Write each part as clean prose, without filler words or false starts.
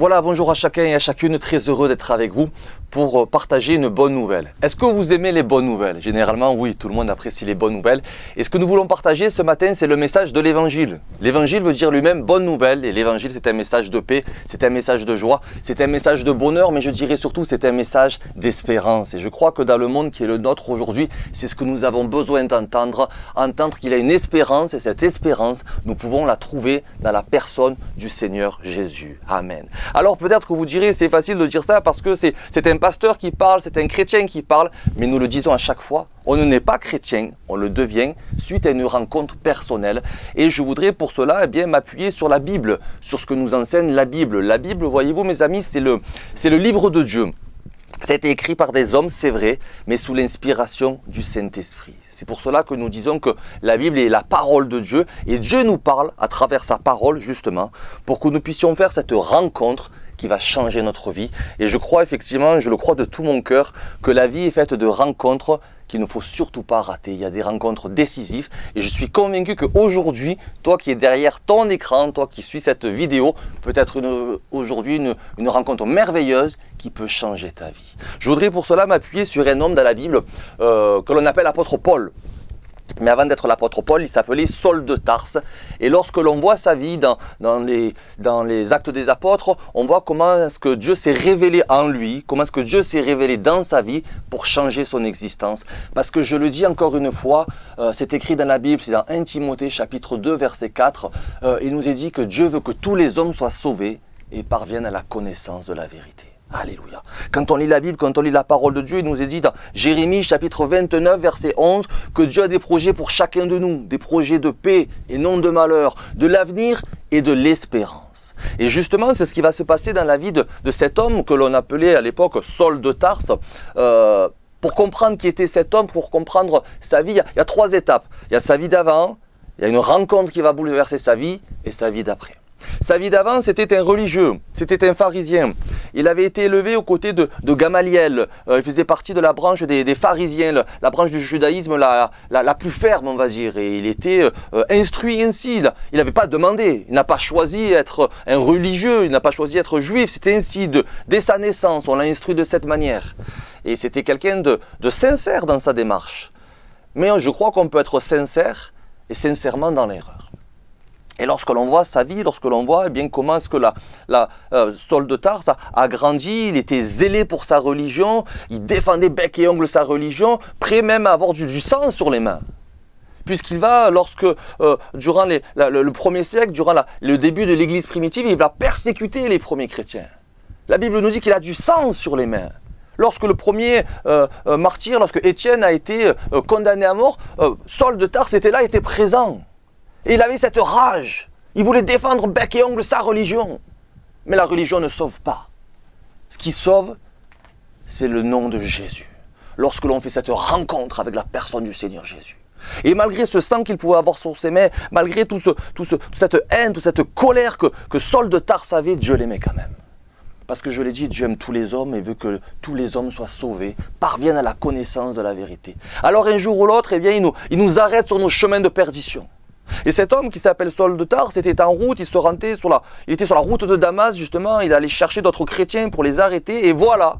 Voilà, bonjour à chacun et à chacune, très heureux d'être avec vous pour partager une bonne nouvelle. Est-ce que vous aimez les bonnes nouvelles? Généralement, oui, tout le monde apprécie les bonnes nouvelles. Et ce que nous voulons partager ce matin, c'est le message de l'Évangile. L'Évangile veut dire lui-même bonne nouvelle, et l'Évangile, c'est un message de paix, c'est un message de joie, c'est un message de bonheur, mais je dirais surtout, c'est un message d'espérance. Et je crois que dans le monde qui est le nôtre aujourd'hui, c'est ce que nous avons besoin d'entendre, entendre qu'il y a une espérance, et cette espérance, nous pouvons la trouver dans la personne du Seigneur Jésus. Amen. Alors peut-être que vous direz, c'est facile de dire ça parce que c'est un pasteur qui parle, c'est un chrétien qui parle, mais nous le disons à chaque fois, on ne n'est pas chrétien, on le devient suite à une rencontre personnelle. Et je voudrais pour cela m'appuyer sur la Bible, sur ce que nous enseigne la Bible. La Bible, voyez-vous mes amis, c'est le livre de Dieu. Ça a été écrit par des hommes, c'est vrai, mais sous l'inspiration du Saint-Esprit. C'est pour cela que nous disons que la Bible est la parole de Dieu et Dieu nous parle à travers sa parole justement pour que nous puissions faire cette rencontre qui va changer notre vie. Et je crois effectivement, je le crois de tout mon cœur, que la vie est faite de rencontres qu'il ne faut surtout pas rater. Il y a des rencontres décisives et je suis convaincu qu'aujourd'hui, toi qui es derrière ton écran, toi qui suis cette vidéo, peut-être aujourd'hui une rencontre merveilleuse qui peut changer ta vie. Je voudrais pour cela m'appuyer sur un homme dans la Bible que l'on appelle l'apôtre Paul. Mais avant d'être l'apôtre Paul, il s'appelait Saul de Tarse. Et lorsque l'on voit sa vie dans les actes des apôtres, on voit comment est-ce que Dieu s'est révélé en lui, comment est-ce que Dieu s'est révélé dans sa vie pour changer son existence. Parce que je le dis encore une fois, c'est écrit dans la Bible, c'est dans 1 Timothée chapitre 2 verset 4, il nous est dit que Dieu veut que tous les hommes soient sauvés et parviennent à la connaissance de la vérité. Alléluia. Quand on lit la Bible, quand on lit la parole de Dieu, il nous est dit dans Jérémie chapitre 29 verset 11 que Dieu a des projets pour chacun de nous, des projets de paix et non de malheur, de l'avenir et de l'espérance. Et justement, c'est ce qui va se passer dans la vie de cet homme que l'on appelait à l'époque Saul de Tarse. Pour comprendre qui était cet homme, pour comprendre sa vie, il y a trois étapes. Il y a sa vie d'avant, il y a une rencontre qui va bouleverser sa vie et sa vie d'après. Sa vie d'avant, c'était un religieux, c'était un pharisien. Il avait été élevé aux côtés de Gamaliel. Il faisait partie de la branche des pharisiens, la branche du judaïsme la plus ferme, on va dire. Et il était instruit ainsi. Il n'avait pas demandé. Il n'a pas choisi d'être un religieux, il n'a pas choisi d'être juif. C'était ainsi. Dès sa naissance, on l'a instruit de cette manière. Et c'était quelqu'un de sincère dans sa démarche. Mais je crois qu'on peut être sincère et sincèrement dans l'erreur. Et lorsque l'on voit sa vie, lorsque l'on voit comment est-ce que Saul de Tarse a grandi, il était zélé pour sa religion, il défendait bec et ongle sa religion, prêt même à avoir du sang sur les mains. Puisqu'il va, durant le premier siècle, durant le début de l'église primitive, il va persécuter les premiers chrétiens. La Bible nous dit qu'il a du sang sur les mains. Lorsque le premier martyr, lorsque Étienne a été condamné à mort, Saul de Tarse était là, était présent. Et il avait cette rage. Il voulait défendre bec et ongle sa religion. Mais la religion ne sauve pas. Ce qui sauve, c'est le nom de Jésus. Lorsque l'on fait cette rencontre avec la personne du Seigneur Jésus. Et malgré ce sang qu'il pouvait avoir sur ses mains, malgré toute cette haine, toute cette colère que Saul de Tarse avait, Dieu l'aimait quand même. Parce que je l'ai dit, Dieu aime tous les hommes et veut que tous les hommes soient sauvés, parviennent à la connaissance de la vérité. Alors un jour ou l'autre, il nous arrête sur nos chemins de perdition. Et cet homme qui s'appelle Saul de Tarse était en route, il était sur la route de Damas justement, il allait chercher d'autres chrétiens pour les arrêter et voilà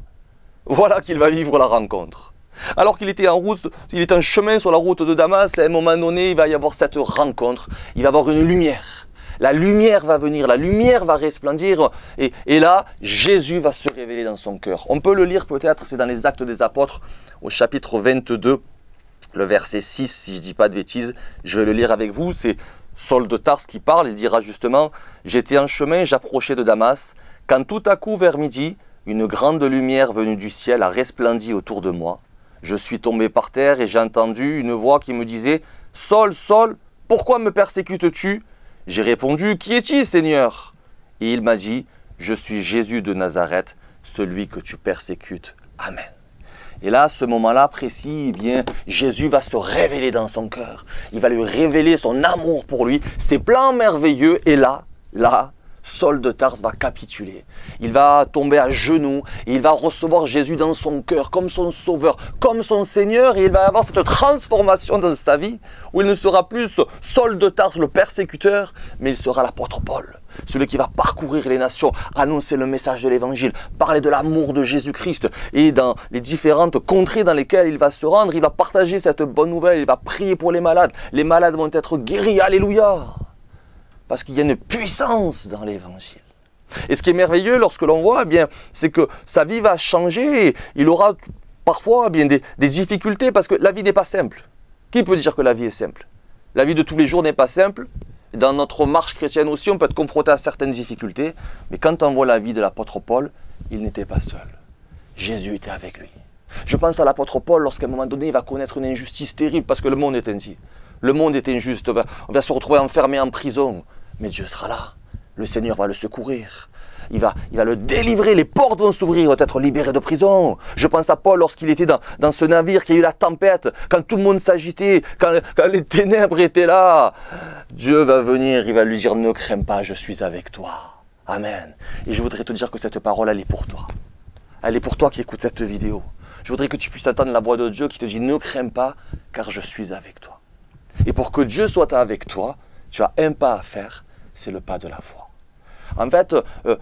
qu'il va vivre la rencontre. Alors qu'il était en route, il est en chemin sur la route de Damas, à un moment donné il va y avoir cette rencontre, il va y avoir une lumière. La lumière va venir, la lumière va resplendir et là Jésus va se révéler dans son cœur. On peut le lire peut-être, c'est dans les Actes des Apôtres au chapitre 22. Le verset 6, si je ne dis pas de bêtises, je vais le lire avec vous. C'est Saul de Tarse qui parle. Il dira justement « J'étais en chemin, j'approchais de Damas, quand tout à coup vers midi, une grande lumière venue du ciel a resplendi autour de moi. Je suis tombé par terre et j'ai entendu une voix qui me disait « Saul, Saul, pourquoi me persécutes-tu » J'ai répondu « Qui es-tu, Seigneur ?» Et il m'a dit « Je suis Jésus de Nazareth, celui que tu persécutes. Amen. » Et là, à ce moment-là précis, Jésus va se révéler dans son cœur. Il va lui révéler son amour pour lui, ses plans merveilleux. Et là, Saul de Tarse va capituler. Il va tomber à genoux et il va recevoir Jésus dans son cœur comme son sauveur, comme son Seigneur. Et il va avoir cette transformation dans sa vie où il ne sera plus Saul de Tarse, le persécuteur, mais il sera l'apôtre Paul. celui qui va parcourir les nations, annoncer le message de l'évangile, parler de l'amour de Jésus-Christ. Et dans les différentes contrées dans lesquelles il va se rendre, il va partager cette bonne nouvelle, il va prier pour les malades. Les malades vont être guéris, alléluia. Parce qu'il y a une puissance dans l'évangile. Et ce qui est merveilleux lorsque l'on voit, eh bien, c'est que sa vie va changer. Il aura parfois eh bien, des difficultés parce que la vie n'est pas simple. Qui peut dire que la vie est simple? La vie de tous les jours n'est pas simple. Dans notre marche chrétienne aussi, on peut être confronté à certaines difficultés. Mais quand on voit la vie de l'apôtre Paul, il n'était pas seul. Jésus était avec lui. Je pense à l'apôtre Paul lorsqu'à un moment donné, il va connaître une injustice terrible parce que le monde est ainsi. Le monde est injuste. On va se retrouver enfermé en prison. Mais Dieu sera là. Le Seigneur va le secourir. Il va le délivrer, les portes vont s'ouvrir, il va être libéré de prison. Je pense à Paul lorsqu'il était dans ce navire, qu'il y a eu la tempête, quand tout le monde s'agitait, quand les ténèbres étaient là. Dieu va venir, il va lui dire, ne crains pas, je suis avec toi. Amen. Et je voudrais te dire que cette parole, elle est pour toi. Elle est pour toi qui écoutes cette vidéo. Je voudrais que tu puisses entendre la voix de Dieu qui te dit, ne crains pas, car je suis avec toi. Et pour que Dieu soit avec toi, tu as un pas à faire, c'est le pas de la foi. En fait,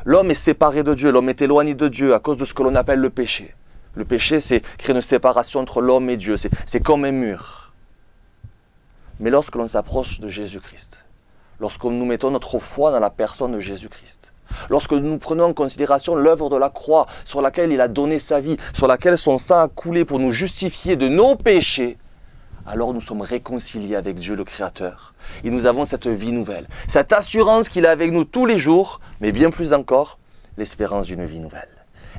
l'homme est séparé de Dieu, l'homme est éloigné de Dieu à cause de ce que l'on appelle le péché. Le péché, c'est créer une séparation entre l'homme et Dieu, c'est comme un mur. Mais lorsque l'on s'approche de Jésus-Christ, lorsque nous mettons notre foi dans la personne de Jésus-Christ, lorsque nous prenons en considération l'œuvre de la croix sur laquelle il a donné sa vie, sur laquelle son sang a coulé pour nous justifier de nos péchés, alors nous sommes réconciliés avec Dieu le Créateur. Et nous avons cette vie nouvelle, cette assurance qu'il est avec nous tous les jours, mais bien plus encore, l'espérance d'une vie nouvelle.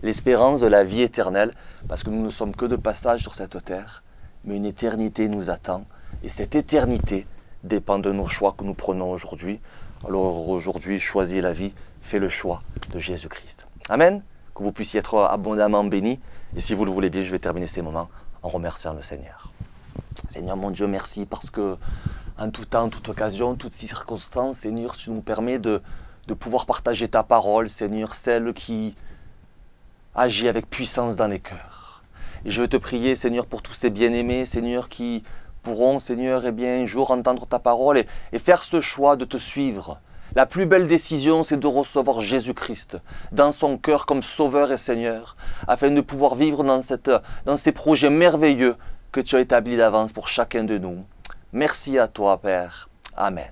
L'espérance de la vie éternelle, parce que nous ne sommes que de passage sur cette terre, mais une éternité nous attend. Et cette éternité dépend de nos choix que nous prenons aujourd'hui. Alors aujourd'hui, choisis la vie, fais le choix de Jésus-Christ. Amen. Que vous puissiez être abondamment bénis. Et si vous le voulez bien, je vais terminer ces moments en remerciant le Seigneur. Seigneur mon Dieu, merci parce que en tout temps, en toute occasion, toutes circonstances, Seigneur, tu nous permets de pouvoir partager ta parole, Seigneur, celle qui agit avec puissance dans les cœurs. Et je veux te prier, Seigneur, pour tous ces bien-aimés, Seigneur, qui pourront, Seigneur, eh bien, un jour entendre ta parole et faire ce choix de te suivre. La plus belle décision, c'est de recevoir Jésus-Christ dans son cœur comme Sauveur et Seigneur, afin de pouvoir vivre dans ces projets merveilleux que tu as établis d'avance pour chacun de nous. Merci à toi, Père. Amen.